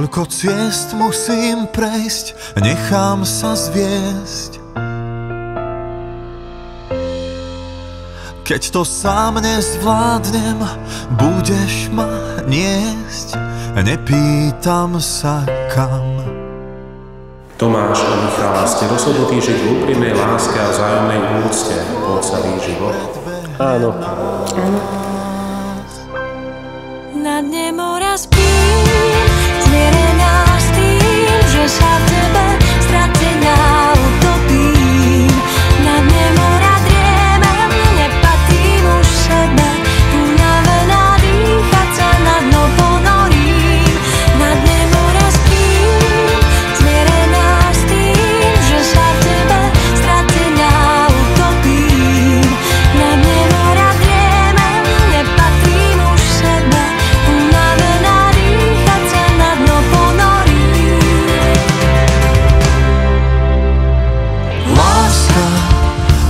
Koľko ciest musím prejsť, nechám sa zviesť. Keď to sám nezvládnem, budeš ma niesť, nepýtam sa kam. Tomáš a Michala, ste rozhodnutí žiť v úprimnej láske a vzájomnej úcte po celý život? Áno. Na dne mora spím, zmierená s tým, že sa v tebe stratená utopím. Na dne mora driemem, nepatrím už sebe, unavená dýchať sa na dno ponorím. Na dne mora spím, zmierená s tým, že sa v tebe stratená utopím. Na dne mora driemem, nepatrím už sebe, unavená dýchať sa na dno ponorím. Láska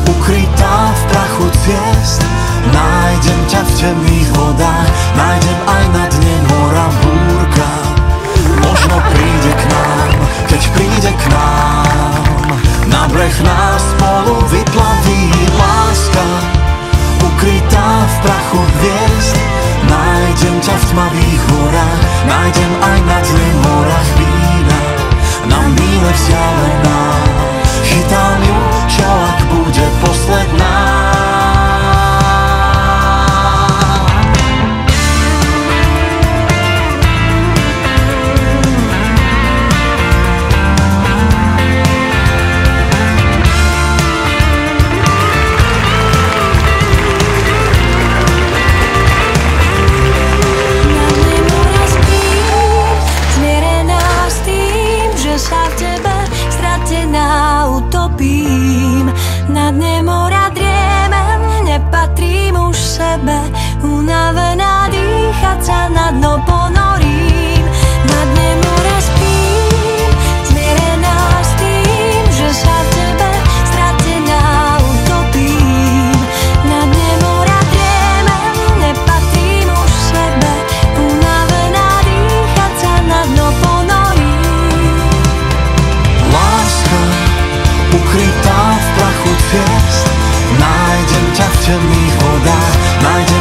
ukrytá v prachu ciest, nájdem ťa v temných vodách, nájdem aj na dne mora búrka. Možno príde k nám, keď príde k nám, na breh nás spolu vyplaví. Láska ukrytá v prachu hviezd, nájdem ťa v tmavých horách, nájdem aj na dne mora chvíľa, na míle vzdialená. Chytám ju, čo ak bude posledná. Na dne mora spím, zmierená s tým, že sa v tebe stratená utopím. Na dne mora driemem, nepatrím už sebe, unavená dýchať sa na dno ponorím. Na dne mora spím, zmierená s tým, že sa v tebe stratená utopím. Na dne mora driemem, nepatrím už sebe, unavená dýchať sa na dno ponorím. Láska ukrytá v prachu ciest, nájdem ťa v temných vodách, nájdem